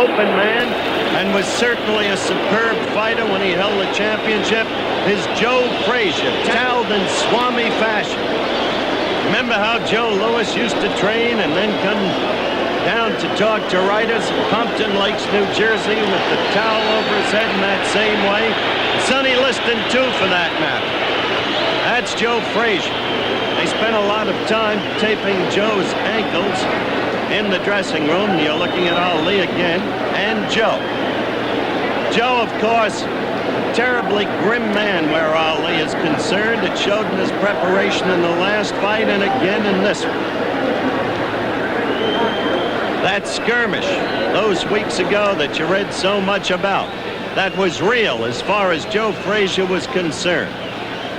open man and was certainly a superb fighter when he held the championship is Joe Frazier, toweled in Swami fashion. Remember how Joe Louis used to train and then come down to talk to writers in Pumpton Lakes, New Jersey, with the towel over his head in that same way? Sonny Liston, too, for that matter. That's Joe Frazier. They spent a lot of time taping Joe's ankles in the dressing room. You're looking at Ali again, and Joe. Joe, of course, a terribly grim man where Ali is concerned. It showed in his preparation in the last fight and again in this one. That skirmish those weeks ago that you read so much about, that was real as far as Joe Frazier was concerned.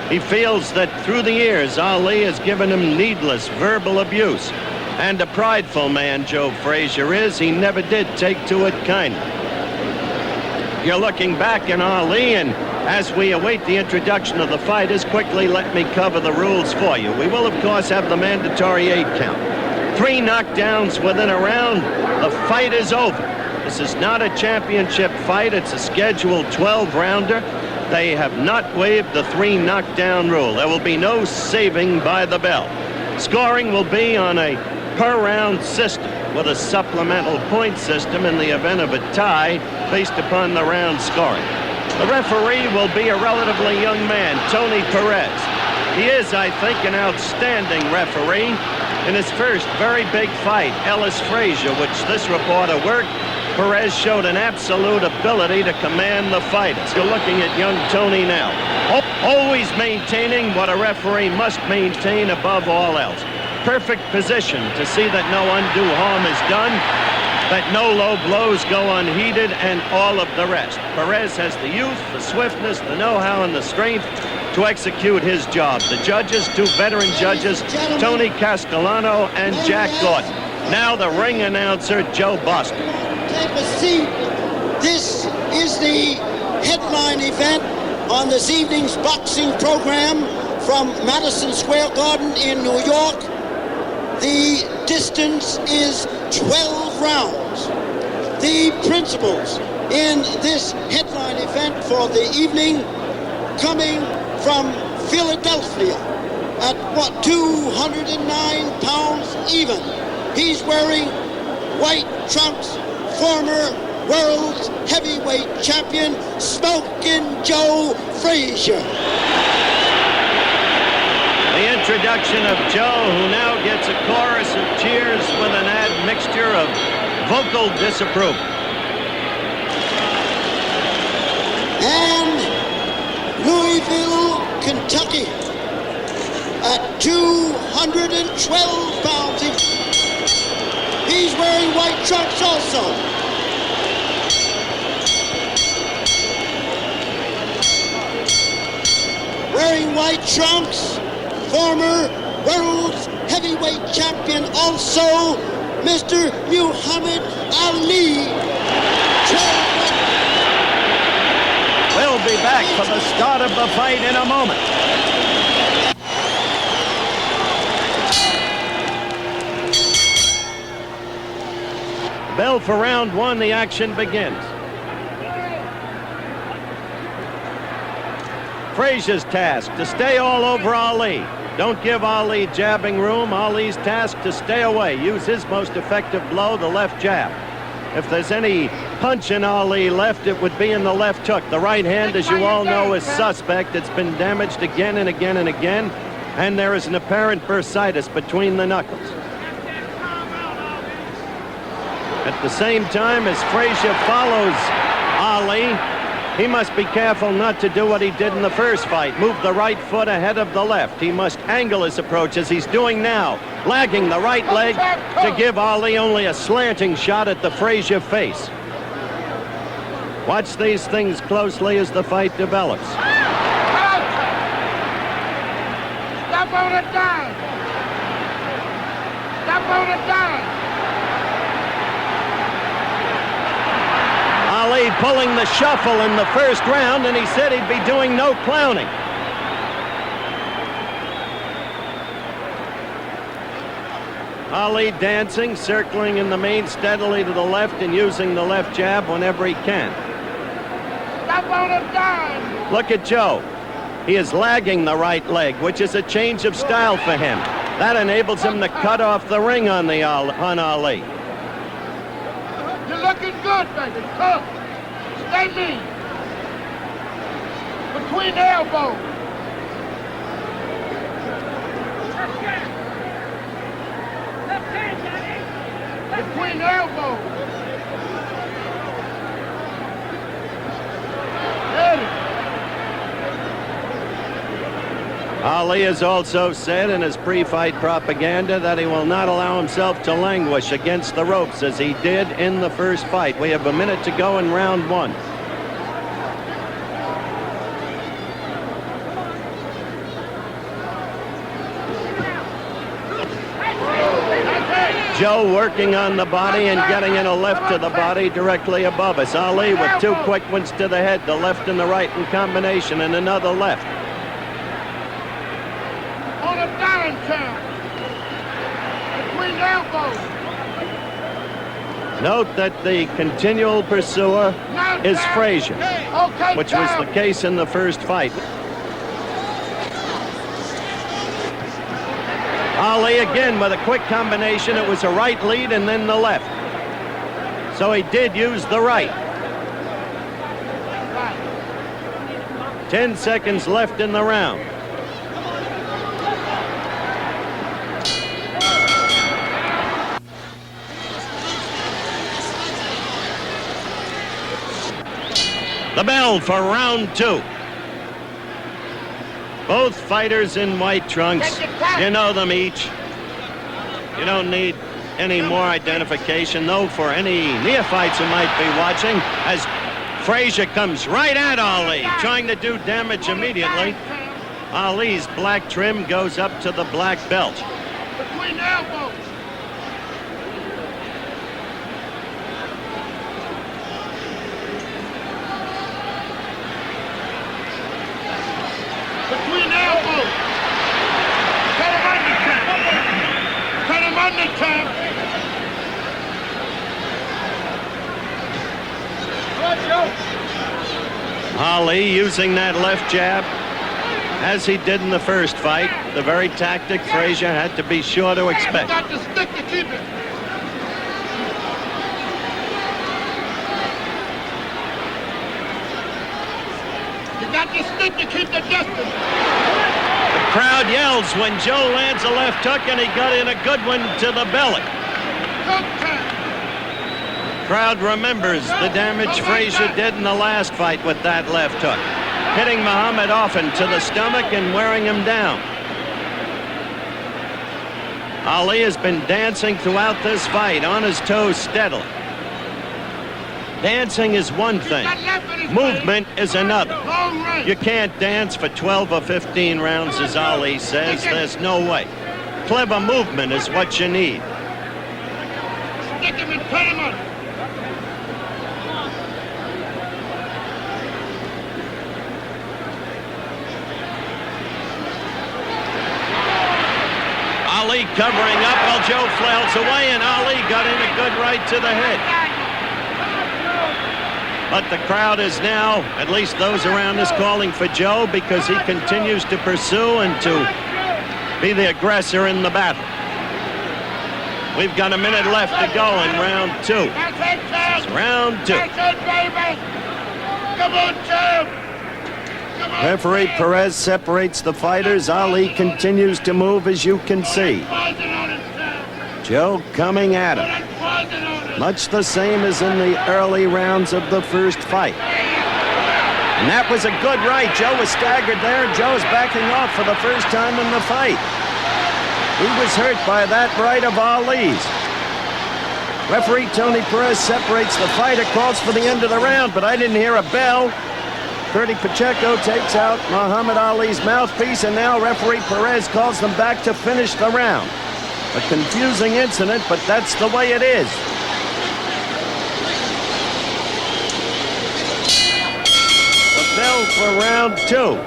He feels that through the years, Ali has given him needless verbal abuse. And a prideful man Joe Frazier is, he never did take to it kindly. You're looking back in Ali, and as we await the introduction of the fighters, quickly let me cover the rules for you. We will, of course, have the mandatory 8 count. 3 knockdowns within a round, the fight is over. This is not a championship fight, it's a scheduled 12-rounder. They have not waived the 3 knockdown rule. There will be no saving by the bell. Scoring will be on a per-round system with a supplemental point system in the event of a tie based upon the round scoring. The referee will be a relatively young man, Tony Perez. He is, I think, an outstanding referee. In his first very big fight, Ellis Frazier, which this reporter worked, Perez showed an absolute ability to command the fighters. You're looking at young Tony now, always maintaining what a referee must maintain above all else. Perfect position to see that no undue harm is done, that no low blows go unheeded, and all of the rest. Perez has the youth, the swiftness, the know-how, and the strength to execute his job. The judges, 2 veteran judges, Tony Castellano and Jack Gordon. Now the ring announcer, Joe Boston. Take a seat. This is the headline event on this evening's boxing program from Madison Square Garden in New York. The distance is 12 rounds. The principals in this headline event for the evening, coming from Philadelphia at 209 pounds even. He's wearing white trunks, former world heavyweight champion, Smokin' Joe Frazier. The introduction of Joe, who now gets a chorus of cheers with an admixture of vocal disapproval. And Louisville, Kentucky, at 212 pounds. He's wearing white trunks also. Wearing white trunks, former world heavyweight champion also, Mr. Muhammad Ali. We'll be back for the start of the fight in a moment. Bell for round 1, the action begins. Frazier's task to stay all over Ali. Don't give Ali jabbing room. Ali's task to stay away. Use his most effective blow, the left jab. If there's any punch in Ali left, it would be in the left hook. The right hand, as you all know, is suspect. It's been damaged again and again and again, and there is an apparent bursitis between the knuckles. At the same time, as Frazier follows Ali, he must be careful not to do what he did in the first fight, move the right foot ahead of the left. He must angle his approach as he's doing now, lagging the right leg to give Ali only a slanting shot at the Frazier face. Watch these things closely as the fight develops. Stop on the dime! Stop on the dime! Ali pulling the shuffle in the first round, and he said he'd be doing no clowning. Ali dancing, circling in the main steadily to the left and using the left jab whenever he can. Stop on a dime. Look at Joe. He is lagging the right leg, which is a change of style for him. That enables him to cut off the ring on Ali. You're looking good, baby. Come. Stay mean. Between the elbows. Between the elbows. Ali has also said in his pre-fight propaganda that he will not allow himself to languish against the ropes as he did in the first fight. We have a minute to go in round one. Joe working on the body and getting in a left to the body directly above us. Ali with two quick ones to the head, the left and the right in combination, and another left. On a dime count. Between the elbows. Note that the continual pursuer is Frazier, Okay, which was the case in the first fight. Ali again with a quick combination. It was a right lead and then the left. So he did use the right. 10 seconds left in the round. The bell for round two. Both fighters in white trunks. You know them each. You don't need any more identification, though, for any neophytes who might be watching, as Frazier comes right at Ali, trying to do damage immediately. Ali's black trim goes up to the black belt. Between the elbows. Between the elbows. Cut him under, champ. Cut him under, champ. Ali using that left jab, as he did in the first fight, the very tactic Frazier had to be sure to expect. You got the stick to keep it. You got the stick to keep the distance. The crowd yells when Joe lands a left hook, and he got in a good one to the belly. Good time. Crowd remembers the damage Frazier did in the last fight with that left hook, hitting Muhammad often to the stomach and wearing him down. Ali has been dancing throughout this fight, on his toes steadily. Dancing is one thing. Movement is another. You can't dance for 12 or 15 rounds, as Ali says. There's no way. Clever movement is what you need. Stick him and cut him under. Ali covering up while Joe flails away, and Ali got in a good right to the head. But the crowd is now, at least those around us, calling for Joe because he continues to pursue and to be the aggressor in the battle. We've got a minute left to go in round two. That's it, champ. It's round two. That's it, baby. Come on, champ. Come on, Referee champ. Perez separates the fighters. Ali continues to move, as you can see. Poison on it, champ. Joe coming at him. Put poison on it. Much the same as in the early rounds of the first fight. And that was a good right. Joe was staggered there. Joe's backing off for the first time in the fight. He was hurt by that right of Ali's. Referee Tony Perez separates the fighter, calls for the end of the round, but I didn't hear a bell. Bertie Pacheco takes out Muhammad Ali's mouthpiece, and now referee Perez calls them back to finish the round. A confusing incident, but that's the way it is. The bell for round two.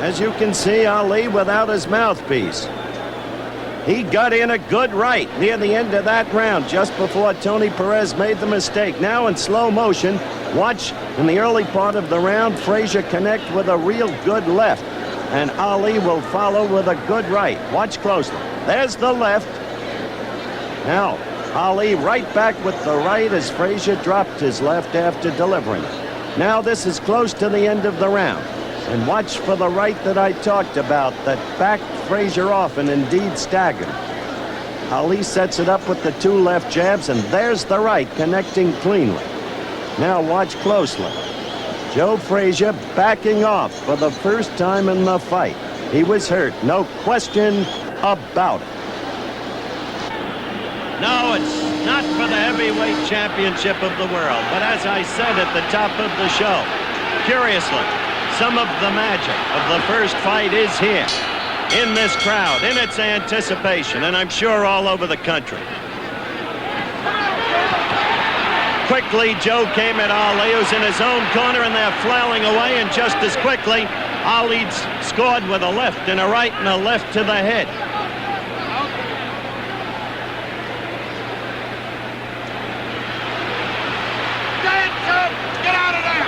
As you can see, Ali without his mouthpiece. He got in a good right near the end of that round, just before Tony Perez made the mistake. Now in slow motion, watch in the early part of the round, Frazier connect with a real good left. And Ali will follow with a good right. Watch closely. There's the left. Now, Ali right back with the right as Frazier dropped his left after delivering it. Now this is close to the end of the round. And watch for the right that I talked about that backed Frazier off and indeed staggered. Ali sets it up with the two left jabs, and there's the right connecting cleanly. Now watch closely. Joe Frazier backing off for the first time in the fight. He was hurt, no question about it. No, it's not for the heavyweight championship of the world, but as I said at the top of the show, curiously, some of the magic of the first fight is here, in this crowd, in its anticipation, and I'm sure all over the country. Quickly, Joe came at Ali, who's in his own corner, and they're flailing away, and just as quickly, Ali scored with a left and a right and a left to the head. Get out of there!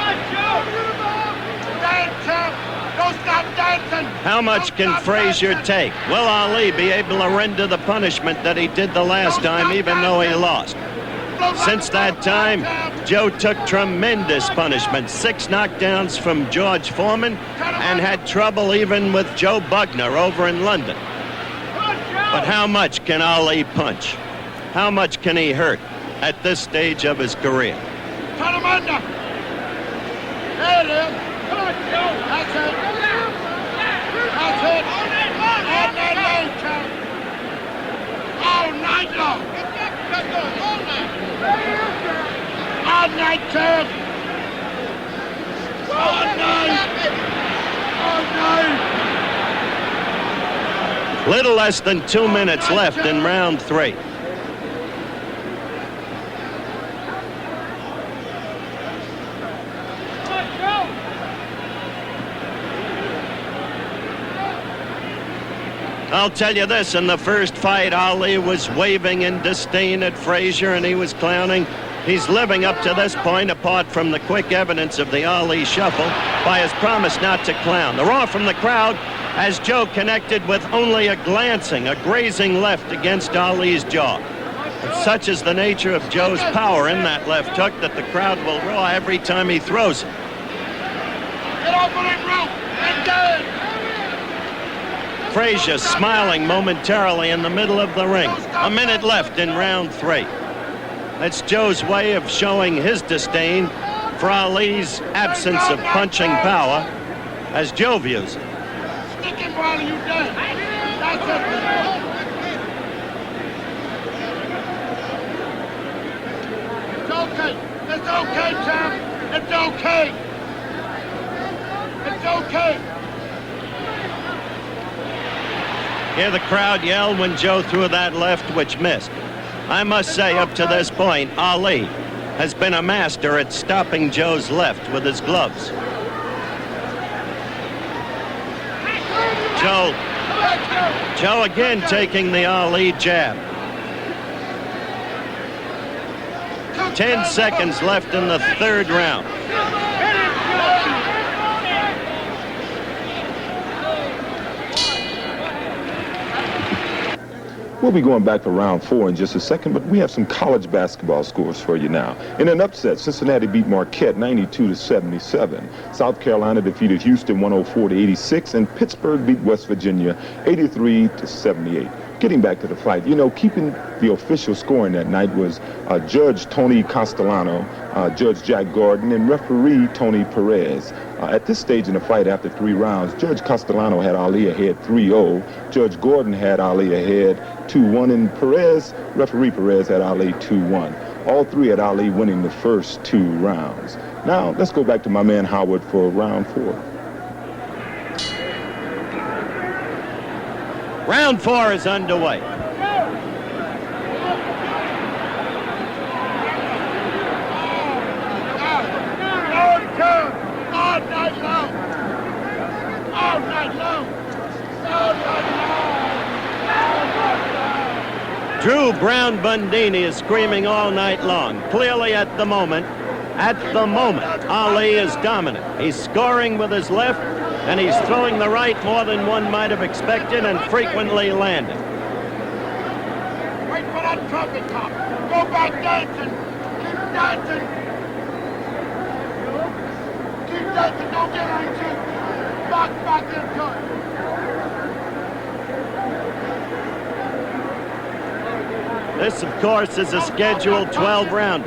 Don't stop dancing! How much can Frazier take? Will Ali be able to render the punishment that he did the last time, even though he lost? Since that time, Joe took tremendous punishment. 6 knockdowns from George Foreman, and had trouble even with Joe Bugner over in London. But how much can Ali punch? How much can he hurt at this stage of his career? Turn him under! There it is! Come on, Joe! That's it! That's it! All night long, Joe! All night long! All night, Joe! All night! All night! Little less than 2 minutes left in round 3. I'll tell you this, in the first fight, Ali was waving in disdain at Frazier, and he was clowning. He's living up to this point, apart from the quick evidence of the Ali shuffle, by his promise not to clown. The roar from the crowd as Joe connected with only a grazing left against Ali's jaw. And such is the nature of Joe's power in that left hook that the crowd will roar every time he throws it. Get off of that rope! And down! Frazier smiling momentarily in the middle of the ring. A minute left in round 3. That's Joe's way of showing his disdain for Ali's absence of punching power, as Joe views it. Stick him while you done. That's it. It's okay. It's okay, champ. It's okay. It's okay. Hear the crowd yell when Joe threw that left, which missed. I must say, up to this point, Ali has been a master at stopping Joe's left with his gloves. Joe again taking the Ali jab. 10 seconds left in the 3rd round. We'll be going back to round 4 in just a second, but we have some college basketball scores for you now. In an upset, Cincinnati beat Marquette 92-77. South Carolina defeated Houston 104-86, and Pittsburgh beat West Virginia 83-78. Getting back to the fight, you know, keeping the official scoring that night was Judge Tony Castellano, Judge Jack Gordon, and referee Tony Perez. At this stage in the fight, after 3 rounds, Judge Castellano had Ali ahead 3-0. Judge Gordon had Ali ahead 2-1, and referee Perez had Ali 2-1. All 3 had Ali winning the first 2 rounds. Now, let's go back to my man Howard for round 4. Round 4 is underway. All night long. All night long. All night long. Drew Brown Bundini is screaming all night long. Clearly at the moment, Ali is dominant. He's scoring with his left, and he's throwing the right more than one might have expected and frequently landing. Wait for that trumpet top. Go back dancing. Keep dancing. Keep dancing. Don't get anxious. Box back into it. This, of course, is a scheduled 12-rounder.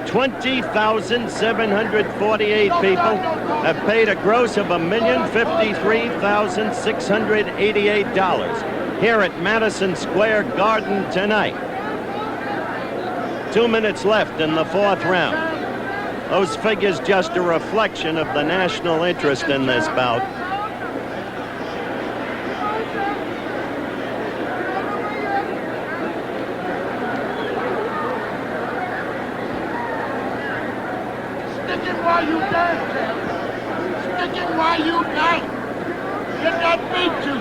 20,748 people have paid a gross of $1,053,688 here at Madison Square Garden tonight. 2 minutes left in the fourth round. Those figures just a reflection of the national interest in this bout. While you dance, stick it while you dance. Get that beat to.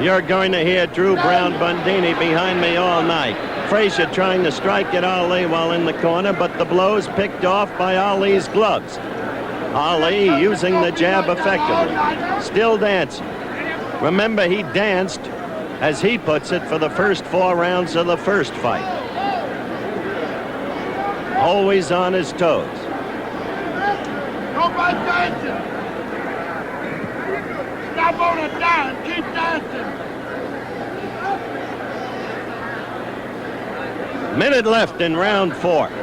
You're going to hear Drew Brown Bundini behind me all night. Frazier trying to strike at Ali while in the corner, but the blows picked off by Ali's gloves. Ali using the jab effectively. Still dancing. Remember, he danced, as he puts it, for the first 4 rounds of the first fight. Always on his toes. Go by dancing. Stop on it down. Keep dancing. Minute left in round 4. Keep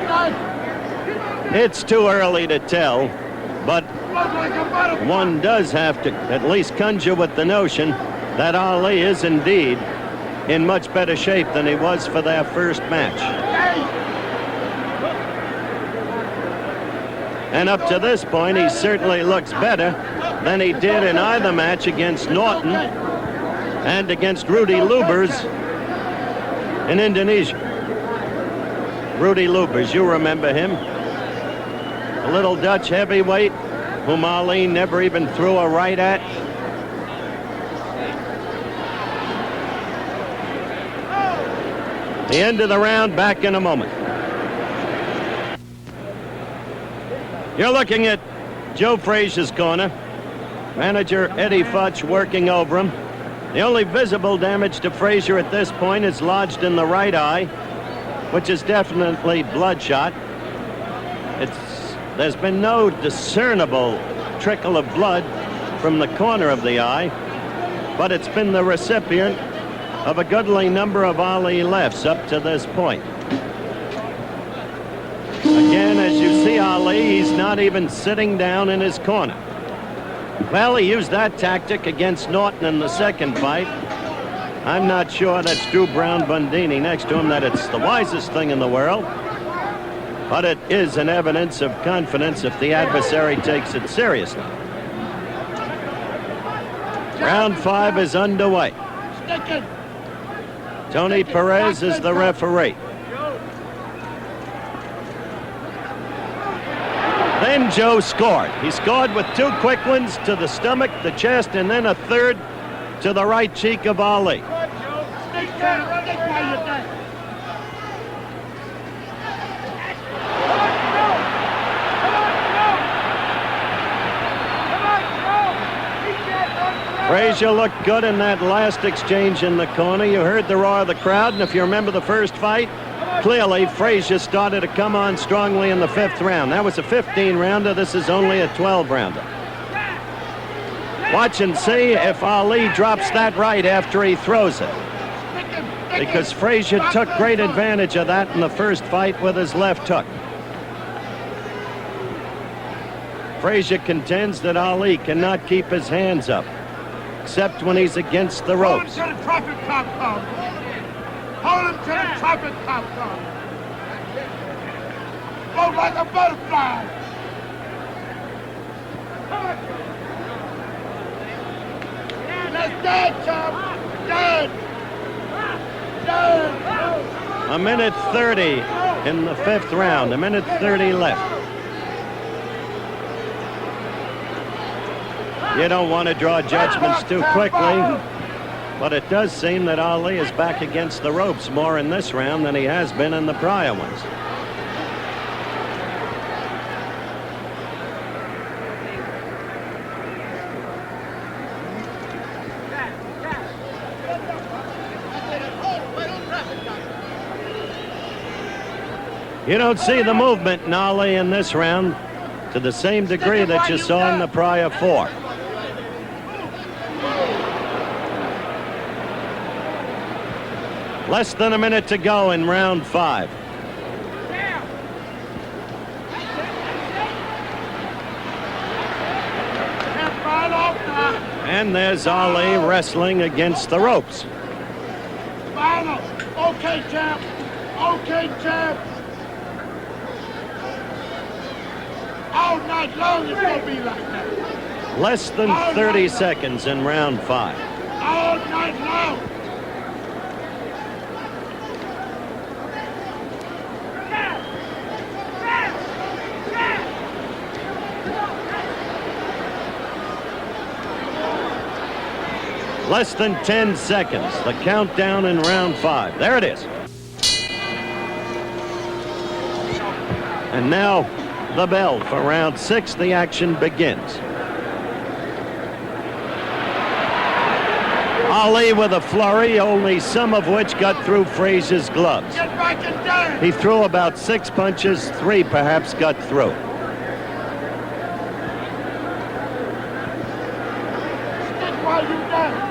dancing. It's too early to tell, but one does have to at least conjure with the notion that Ali is indeed in much better shape than he was for their first match. And up to this point, he certainly looks better than he did in either match against Norton and against Rudy Lubers in Indonesia. Rudy Lubers, you remember him. A little Dutch heavyweight whom Ali never even threw a right at. The end of the round, back in a moment. You're looking at Joe Frazier's corner. Manager Eddie Futch working over him. The only visible damage to Frazier at this point is lodged in the right eye, which is definitely bloodshot. There's been no discernible trickle of blood from the corner of the eye, but it's been the recipient of a goodly number of Ali lefts up to this point. Again, as you see Ali, he's not even sitting down in his corner. Well, he used that tactic against Norton in the second fight. I'm not sure that's Drew Brown Bundini next to him that it's the wisest thing in the world, but it is an evidence of confidence if the adversary takes it seriously. Round 5 is underway. Stick it. Tony Perez is the referee. Then Joe scored. He scored with 2 quick ones to the stomach, the chest, and then a third to the right cheek of Ali. Stick down. Stick while you dance. Frazier looked good in that last exchange in the corner. You heard the roar of the crowd, and if you remember the first fight, clearly Frazier started to come on strongly in the 5th round. That was a 15-rounder. This is only a 12-rounder. Watch and see if Ali drops that right after he throws it, because Frazier took great advantage of that in the first fight with his left hook. Frazier contends that Ali cannot keep his hands up, except when he's against the ropes. Hold him to the trumpet top comes. Hold him to the trumpet top comes. Go like a butterfly. Let's dance, chum. Dance. Dance. A minute 30 in the 5th round. A minute 30 left. You don't want to draw judgments too quickly, but it does seem that Ali is back against the ropes more in this round than he has been in the prior ones. You don't see the movement in Ali in this round to the same degree that you saw in the prior four. Less than a minute to go in round 5. And there's Ali wrestling against the ropes. Final. Okay, champ. Okay, champ. All night long it's going to be like that. Less than 30 seconds in round 5. All night long. Less than 10 seconds. The countdown in round 5. There it is. And now the bell for round 6. The action begins. Ali with a flurry, only some of which got through Frazier's gloves. Get back and down. He threw about 6 punches, 3 perhaps got through. Stick while you down.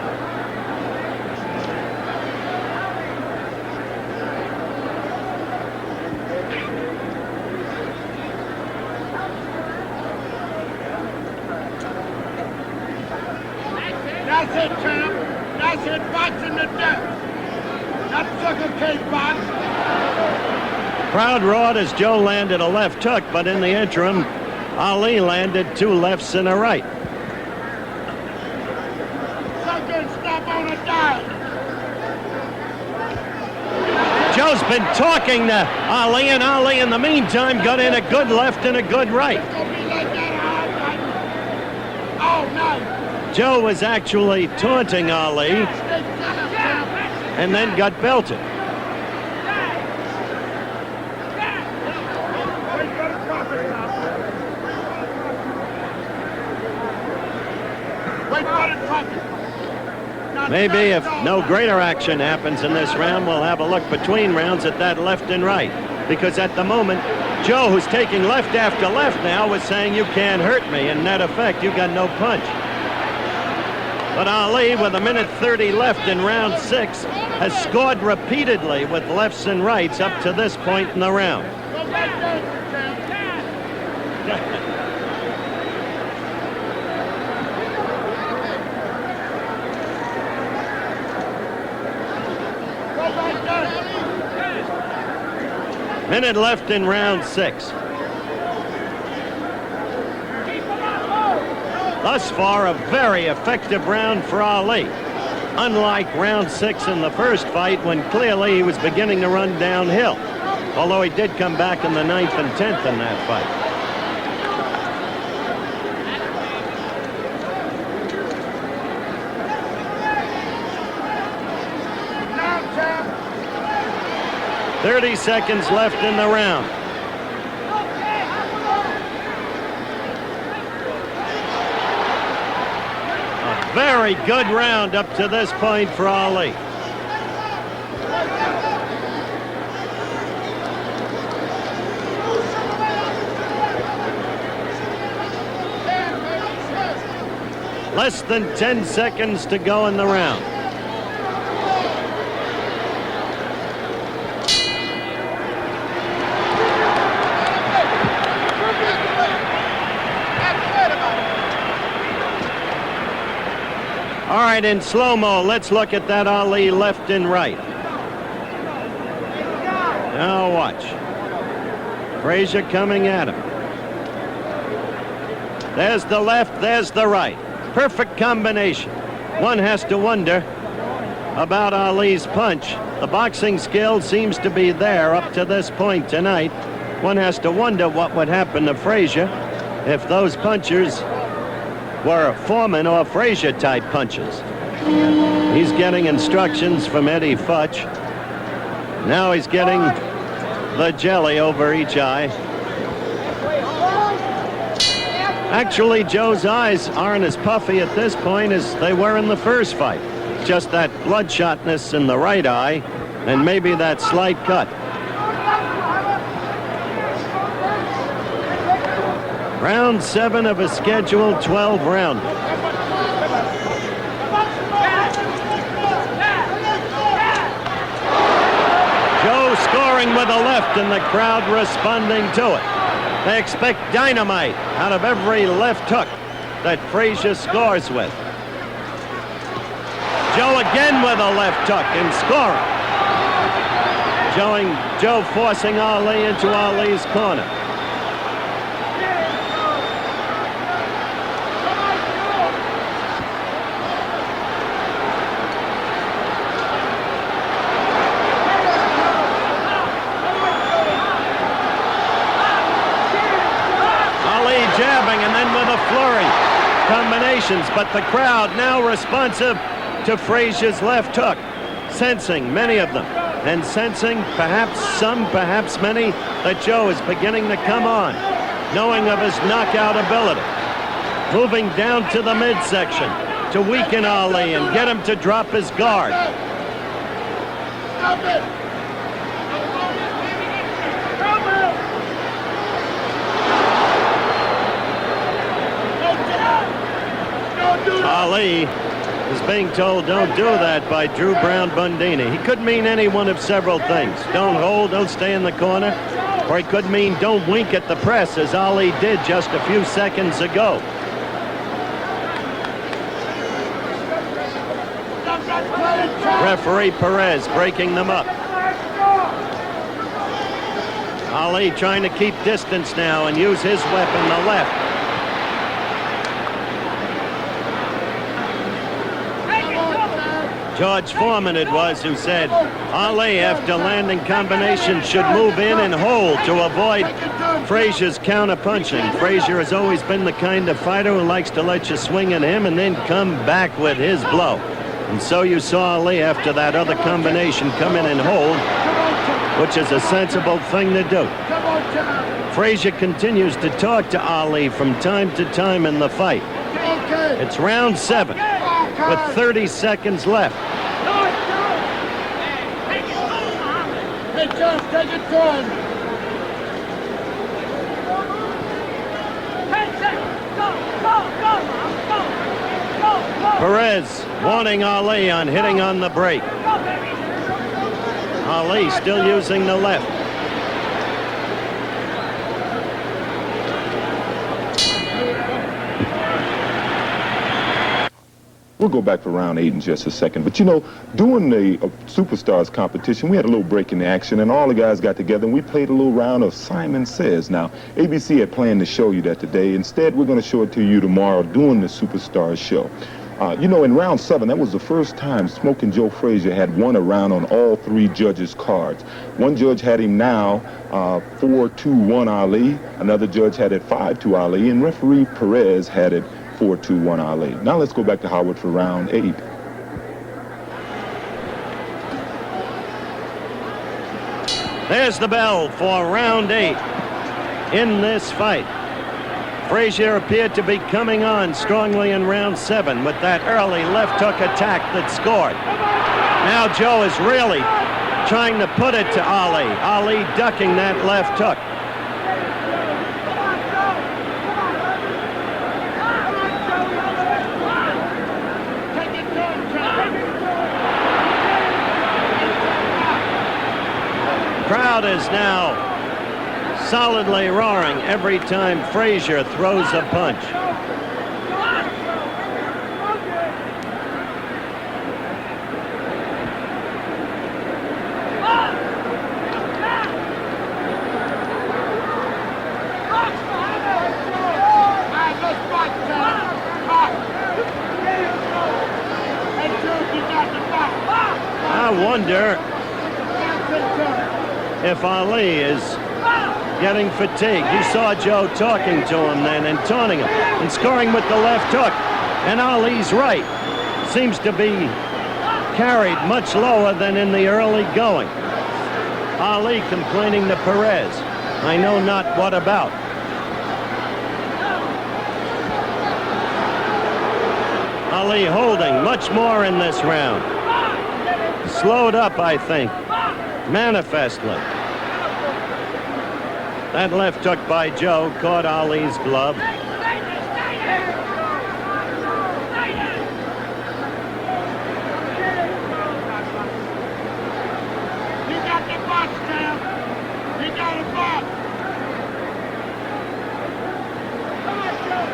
That's it, champ. That's it, boxing to death. Not sugar cake box. Crowd roared as Joe landed a left hook, but in the interim, Ali landed 2 lefts and a right. Sucker and stop on a dime. Joe's been talking to Ali, and Ali in the meantime got in a good left and a good right. It's gonna be like that all night. Joe was actually taunting Ali Stick time, champ. and then got belted. Wait for the profit now. Wait for the profit. Now, Maybe if that's no all. greater action happens in this round, we'll have a look between rounds at that left and right. Because at the moment, Joe, who's taking left after left now, was saying, you can't hurt me. In net effect, you got no punch. But Ali, with 1:30 left in round 6, has scored repeatedly with lefts and rights up to this point in the round. Go back there, champ. Go back there. Minute left in round 6. Thus far, a very effective round for Ali. Unlike round 6 in the first fight, when clearly he was beginning to run downhill. Although he did come back in the 9th and 10th in that fight. Now, champ. 30 seconds left in the round. Very good round up to this point for Ali. Less than 10 seconds to go in the round. All right, in slow-mo, let's look at that Ali left and right. Now watch. Frazier coming at him. There's the left, there's the right. Perfect combination. One has to wonder about Ali's punch. The boxing skill seems to be there up to this point tonight. One has to wonder what would happen to Frazier if those punchers were Foreman or Frazier type punches. He's getting instructions from Eddie Futch. Now he's getting the jelly over each eye. Actually, Joe's eyes aren't as puffy at this point as they were in the first fight. Just that bloodshotness in the right eye and maybe that slight cut. Round 7 of a scheduled 12-round. Joe scoring with a left and the crowd responding to it. They expect dynamite out of every left hook that Frazier scores with. Joe again with a left hook and scoring. Joe forcing Ali into Ali's corner. Jabbing and then with a flurry combinations, but the crowd now responsive to Frazier's left hook, sensing many of them, and sensing perhaps some, perhaps many, that Joe is beginning to come on, knowing of his knockout ability, moving down to the midsection to weaken Ali and get him to drop his guard. Ali is being told don't do that by Drew Brown Bundini. He could mean any one of several things. Don't hold, don't stay in the corner. Or he could mean don't wink at the press, as Ali did just a few seconds ago. Referee Perez breaking them up. Ali trying to keep distance now and use his weapon, the left. George Foreman it was who said Ali, after landing combinations, should move in and hold to avoid Frazier's counter-punching. Frazier has always been the kind of fighter who likes to let you swing at him and then come back with his blow. And so you saw Ali, after that other combination, come in and hold, which is a sensible thing to do. Frazier continues to talk to Ali from time to time in the fight. It's round 7 with 30 seconds left. Hey, Josh, take your time. Perez warning Ali on hitting on the break. Ali still using the left. We'll go back to round 8 in just a second. But, you know, during the Superstars competition, we had a little break in the action, and all the guys got together, and we played a little round of Simon Says. Now, ABC had planned to show you that today. Instead, we're going to show it to you tomorrow during the Superstars show. You know, in round 7, that was the first time Smoking Joe Frazier had won a round on all 3 judges' cards. One judge had him now 4-2-1 Ali. Another judge had it 5-2 Ali, and referee Perez had it 4-2-1 Ali. Now let's go back to Howard for round 8. There's the bell for round 8 in this fight. Frazier appeared to be coming on strongly in round 7 with that early left hook attack that scored. Now Joe is really trying to put it to Ali. Ali ducking that left hook. Crowd is now solidly roaring every time Frazier throws a punch. I wonder if Ali is getting fatigued. You saw Joe talking to him then and taunting him and scoring with the left hook. And Ali's right. Seems to be carried much lower than in the early going. Ali complaining to Perez. I know not what about. Ali holding much more in this round. Slowed up, I think, manifestly. That left hook by Joe caught Ali's glove. You got the box, Cam. You got a box. Come on, Joe.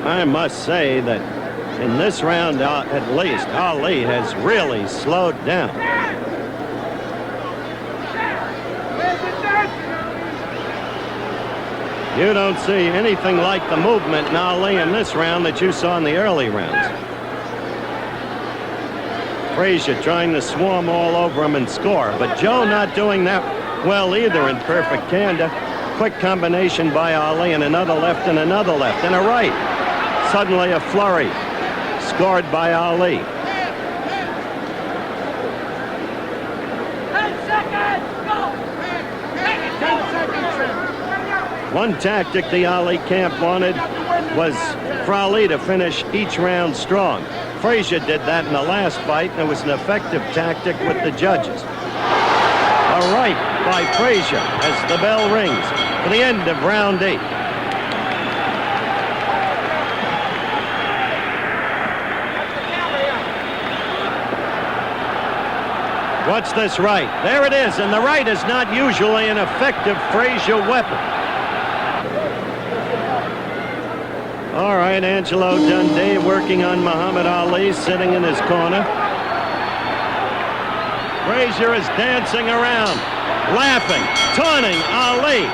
I must say that in this round, at least, Ali has really slowed down. You don't see anything like the movement in Ali in this round that you saw in the early rounds. Frazier trying to swarm all over him and score, but Joe not doing that well either in perfect candor. Quick combination by Ali and another left and another left and a right. Suddenly a flurry scored by Ali. 10 seconds, go! 10 seconds. One tactic the Ali camp wanted was for Ali to finish each round strong. Frazier did that in the last fight, and it was an effective tactic with the judges. A right by Frazier as the bell rings for the end of round 8. What's this right? There it is, and the right is not usually an effective Frazier weapon. All right, Angelo Dundee working on Muhammad Ali, sitting in his corner. Frazier is dancing around, laughing, taunting Ali.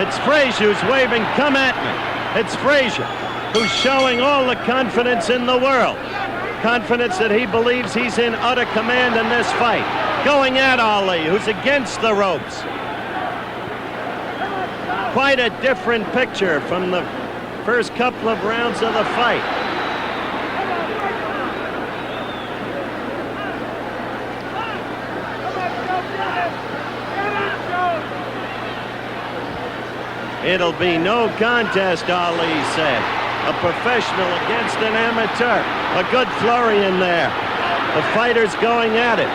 It's Frazier who's waving, "Come at me." It's Frazier who's showing all the confidence in the world. Confidence that he believes he's in utter command in this fight. Going at Ali, who's against the ropes. Quite a different picture from the first couple of rounds of the fight. It'll be no contest, Ali said. A professional against an amateur. A good flurry in there. The fighters going at it.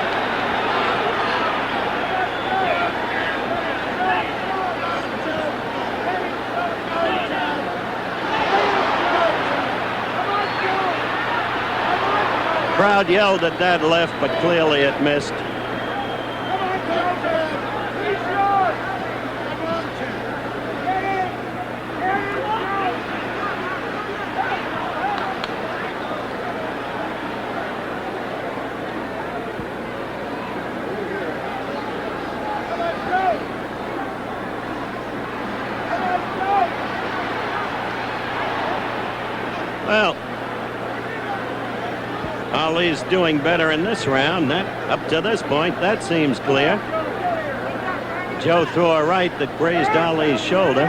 Crowd yelled at that left, but clearly it missed. Well, Ali's doing better in this round. That, up to this point, that seems clear. Joe threw a right that grazed Ali's shoulder.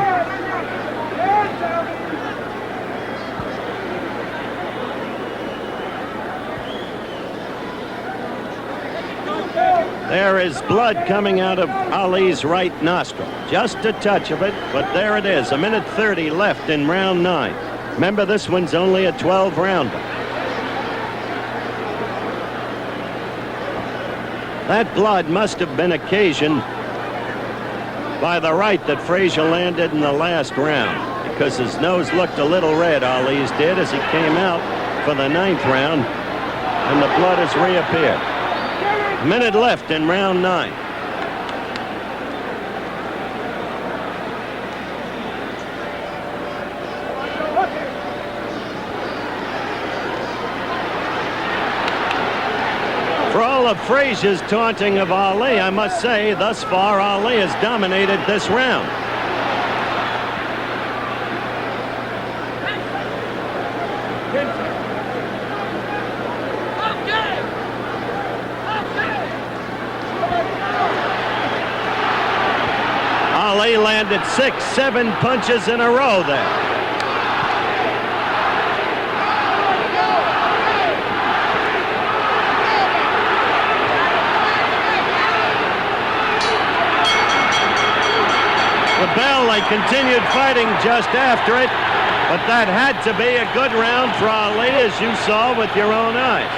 There is blood coming out of Ali's right nostril. Just a touch of it, but there it is. 1:30 left in round 9. Remember, this one's only a 12-rounder. That blood must have been occasioned by the right that Frazier landed in the last round, because his nose looked a little red, Ali's did, as he came out for the 9th round, and the blood has reappeared. A minute left in round 9. all of Frazier's taunting of Ali, I must say, thus far, Ali has dominated this round. Ali landed 6-7 punches in a row there. The bell, they continued fighting just after it, but that had to be a good round for Ali, as you saw with your own eyes.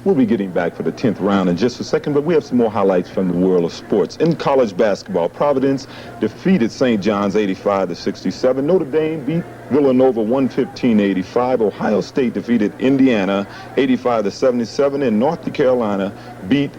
We'll be getting back for the 10th round in just a second, but we have some more highlights from the world of sports. In college basketball, Providence defeated St. John's 85-67. Notre Dame beat Villanova 115-85. Ohio State defeated Indiana 85-77. And North Carolina beat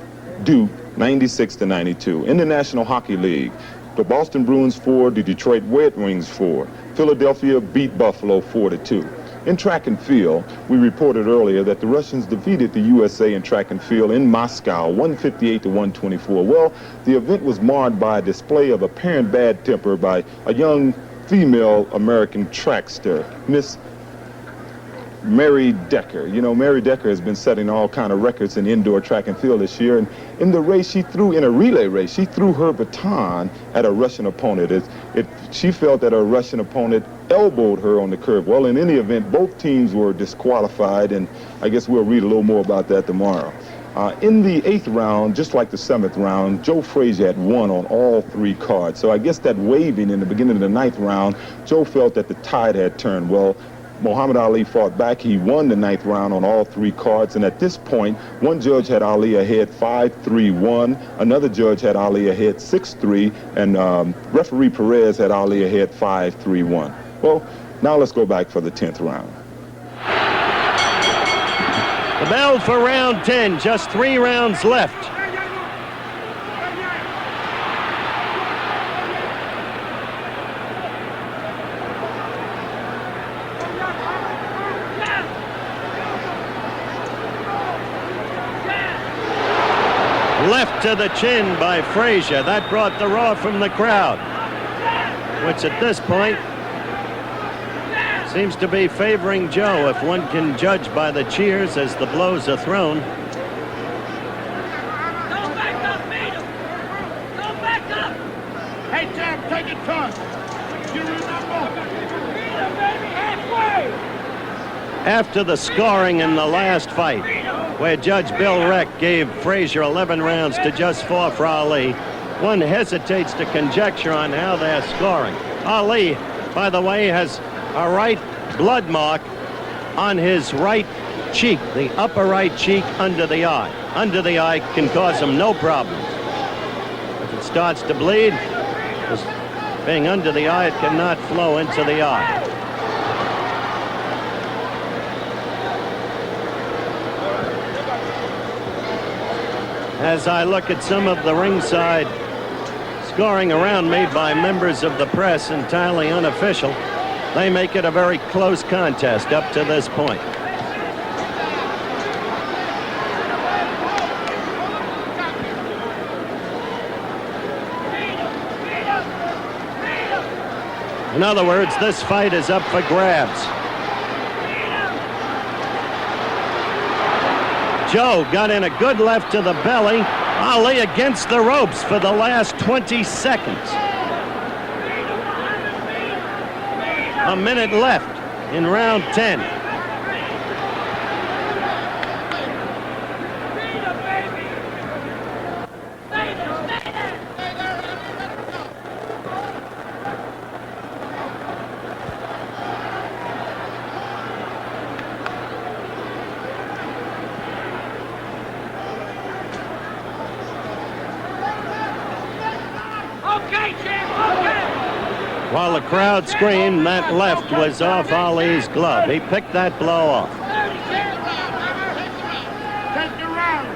Duke 96-92. In the National Hockey League, the Boston Bruins 4, the Detroit Red Wings 4. Philadelphia beat Buffalo 4-2. In track and field, we reported earlier that the Russians defeated the USA in track and field in Moscow 158-124. Well, the event was marred by a display of apparent bad temper by a young female American trackster, Miss Mary Decker. You know, Mary Decker has been setting all kind of records in indoor track and field this year. And in the race, in a relay race, she threw her baton at a Russian opponent. She felt that a Russian opponent elbowed her on the curve. Well, in any event, both teams were disqualified, and I guess we'll read a little more about that tomorrow. In the 8th round, just like the 7th round, Joe Frazier had won on all 3 cards. So I guess that waving in the beginning of the 9th round, Joe felt that the tide had turned. Well, Muhammad Ali fought back. He won the 9th round on all 3 cards, and at this point, one judge had Ali ahead 5-3-1, another judge had Ali ahead 6-3, and referee Perez had Ali ahead 5-3-1. Well, now let's go back for the 10th round. The bell for round 10, just 3 rounds left. Left to the chin by Frazier. That brought the roar from the crowd, which at this point seems to be favoring Joe, if one can judge by the cheers as the blows are thrown. Don't back up, beat him. Don't back up. Hey, Jam, take it tough. You remember? Beat him, baby, halfway. After the scoring in the last fight, where Judge Bill Reck gave Frazier 11 rounds to just 4 for Ali, one hesitates to conjecture on how they're scoring. Ali, by the way, has a right blood mark on his right cheek, the upper right cheek under the eye. Under the eye can cause him no problems. If it starts to bleed, being under the eye, it cannot flow into the eye. As I look at some of the ringside scoring around me by members of the press, entirely unofficial, they make it a very close contest up to this point. In other words, this fight is up for grabs. Joe got in a good left to the belly. Ali against the ropes for the last 20 seconds. A minute left in round 10. While the crowd screamed, that left was off Ali's glove. He picked that blow off. Take the round.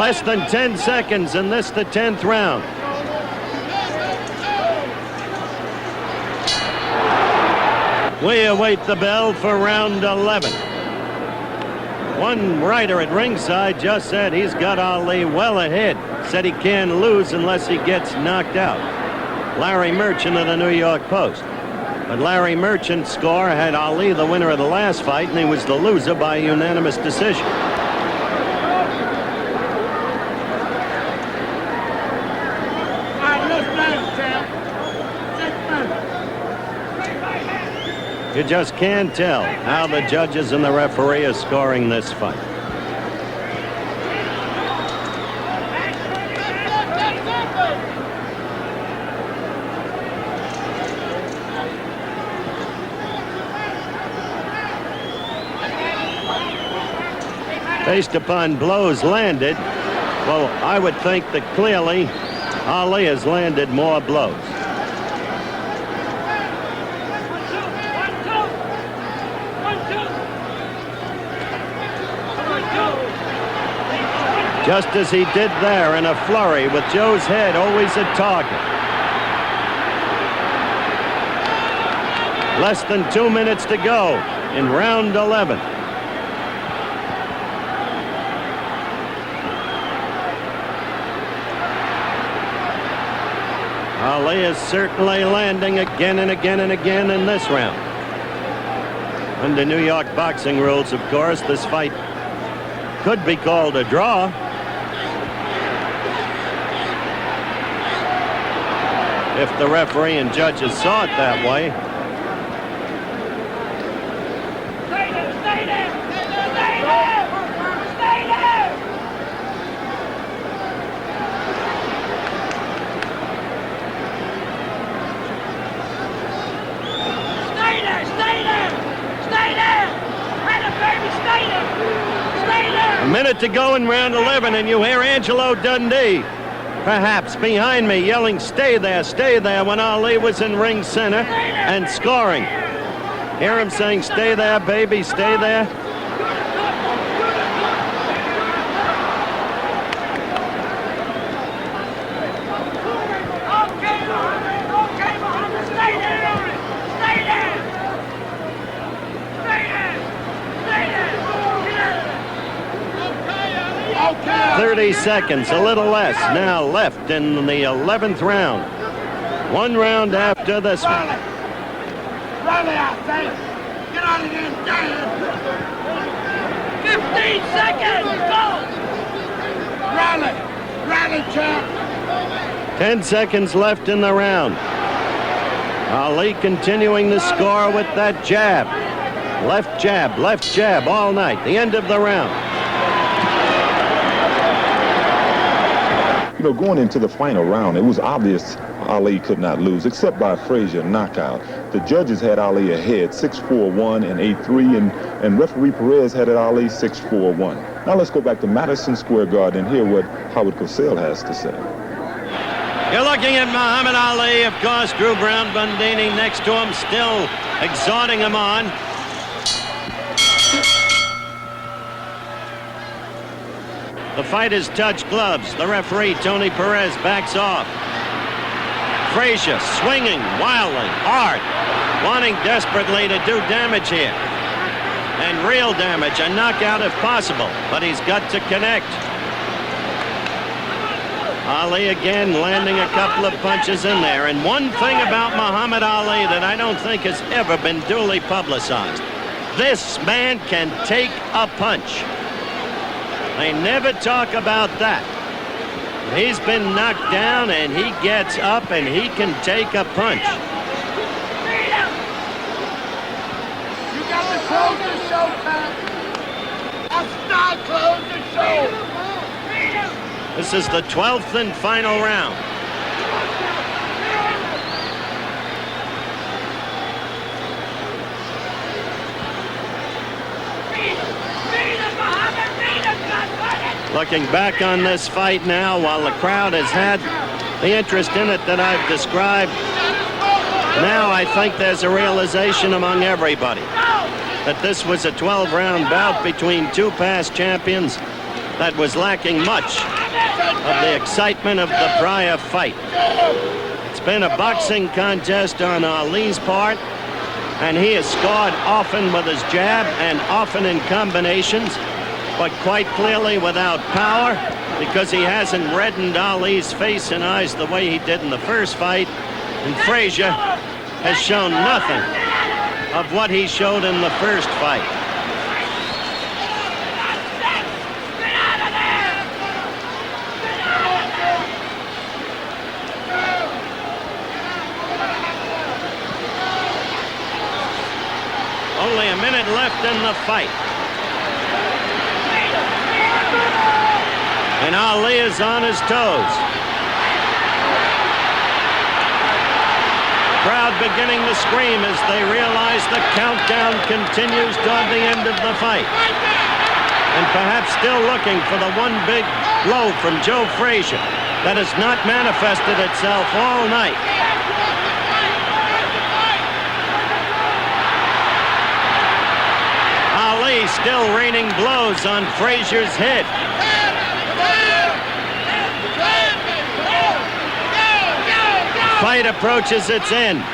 Less than 10 seconds, and this the 10th round. We await the bell for round 11. One writer at ringside just said he's got Ali well ahead. Said he can't lose unless he gets knocked out. Larry Merchant of the New York Post. But Larry Merchant's score had Ali the winner of the last fight, and he was the loser by unanimous decision. You just can't tell how the judges and the referee are scoring this fight. Based upon blows landed, well, I would think that clearly Ali has landed more blows. Just as he did there in a flurry, with Joe's head always a target. Less than 2 minutes to go in round 11. Ali is certainly landing again and again and again in this round. Under New York boxing rules, of course, this fight could be called a draw. If the referee and judges saw it that way. Stay there! Stay there! Stay there! Stay there! 1 minute to go in round 11, and you hear Angelo Dundee, perhaps behind me, yelling, stay there, when Ali was in ring center and scoring. Hear him saying, stay there, baby, stay there. Okay, Muhammad, stay there! Stay there! Stay there! Stay there! Okay! 30 seconds, a little less, now left in the 11th round. One round after this one. Rally, I say! Get out of there, damn! 15 seconds! Go! Rally, champ! 10 seconds left in the round. Ali continuing to score with that jab. Left jab all night. The end of the round. You know, going into the final round, it was obvious Ali could not lose, except by a Frazier knockout. The judges had Ali ahead, 6-4-1 and 8-3, and referee Perez had it Ali 6-4-1. Now let's go back to Madison Square Garden and hear what Howard Cosell has to say. You're looking at Muhammad Ali, of course, Drew Brown Bundini next to him, still exhorting him on. The fighters touch gloves. The referee, Tony Perez, backs off. Frazier swinging wildly, hard, wanting desperately to do damage here. And real damage, a knockout if possible, but he's got to connect. Ali again landing a couple of punches in there. And one thing about Muhammad Ali that I don't think has ever been duly publicized. This man can take a punch. They never talk about that. He's been knocked down and he gets up and he can take a punch. You got to close the show, Tom. That's not close the show. This is the 12th and final round. Looking back on this fight now, while the crowd has had the interest in it that I've described, now I think there's a realization among everybody that this was a 12-round bout between two past champions that was lacking much of the excitement of the prior fight. It's been a boxing contest on Ali's part, and he has scored often with his jab and often in combinations, but quite clearly without power, because he hasn't reddened Ali's face and eyes the way he did in the first fight. And Frazier has shown nothing of what he showed in the first fight. Only a minute left in the fight. And Ali is on his toes. Crowd beginning to scream as they realize the countdown continues toward the end of the fight. And perhaps still looking for the one big blow from Joe Frazier that has not manifested itself all night. Ali still raining blows on Frazier's head. Fight approaches its end.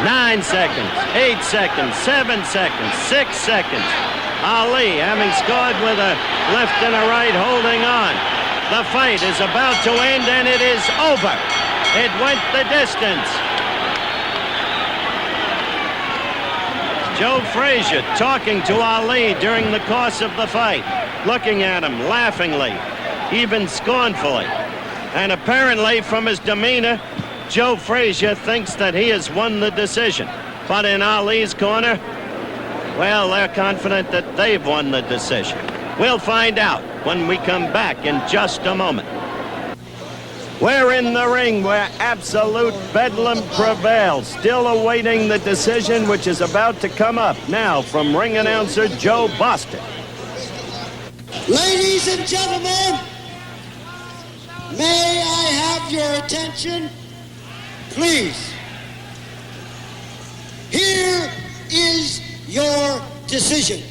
Nine seconds, 8 seconds, 7 seconds, 6 seconds. Ali, having scored with a left and a right, holding on. The fight is about to end, and it is over. It went the distance. Joe Frazier talking to Ali during the course of the fight, looking at him laughingly, even scornfully. And apparently from his demeanor, Joe Frazier thinks that he has won the decision. But in Ali's corner, well, they're confident that they've won the decision. We'll find out when we come back in just a moment. We're in the ring where absolute bedlam prevails, still awaiting the decision which is about to come up now from ring announcer Joe Boston. Ladies and gentlemen, may I have your attention, please? Here is your decision.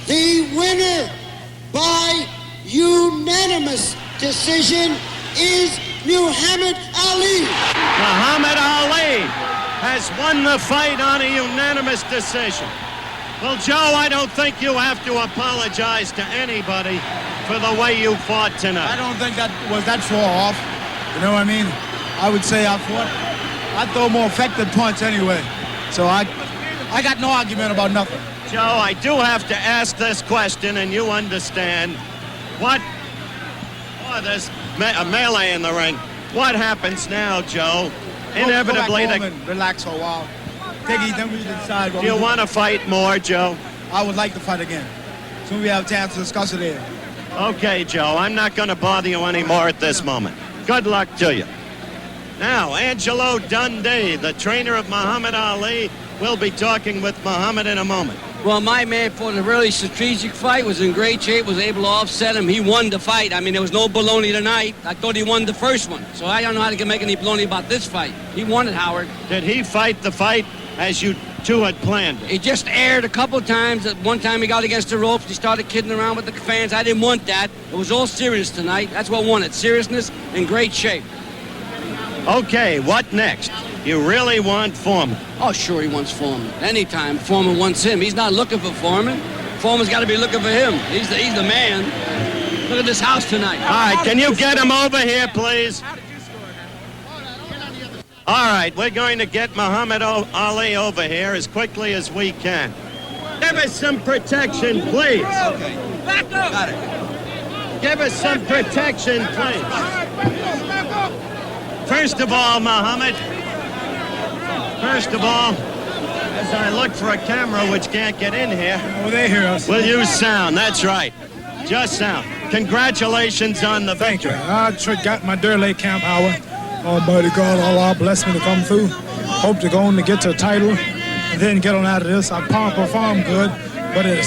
The winner by unanimous decision is Muhammad Ali. Muhammad Ali has won the fight on a unanimous decision. Well, Joe, I don't think you have to apologize to anybody for the way you fought tonight. I don't think that was that far off. You know what I mean? I would say I throw a more effective punch anyway. So I got no argument about nothing. Joe, I do have to ask this question, and you understand. There's a melee in the ring. What happens now, Joe? Inevitably, go back home and relax for a while. Then we decide. Do you want to fight more, Joe? I would like to fight again. Soon we have a chance to discuss it here. Okay, Joe. I'm not going to bother you anymore at this moment. Good luck to you. Now, Angelo Dundee, the trainer of Muhammad Ali, will be talking with Muhammad in a moment. Well, my man fought a really strategic fight, was in great shape, was able to offset him. He won the fight. I mean, there was no baloney tonight. I thought he won the first one. So I don't know how to make any baloney about this fight. He won it, Howard. Did he fight the fight as you two had planned it? He just aired a couple of times. At one time he got against the ropes. He started kidding around with the fans. I didn't want that. It was all serious tonight. That's what won it. Seriousness and great shape. Okay, what next? You really want Foreman? Oh, sure, he wants Foreman. Anytime Foreman wants him. He's not looking for Foreman. Foreman's got to be looking for him. He's the man. Look at this house tonight. All right, can you get him over here, please? All right, we're going to get Muhammad Ali over here as quickly as we can. Give us some protection, please. Okay. Back up. Got it. Give us some protection, please. First of all, Muhammad, as I look for a camera which can't get in here, Oh, they hear us. we'll use sound. That's right. Just sound. Congratulations on the victory. I got my Durley camp hour. Almighty God, Allah bless me to come through. Hope to go on to get to a title and then get on out of this. I perform good, but it's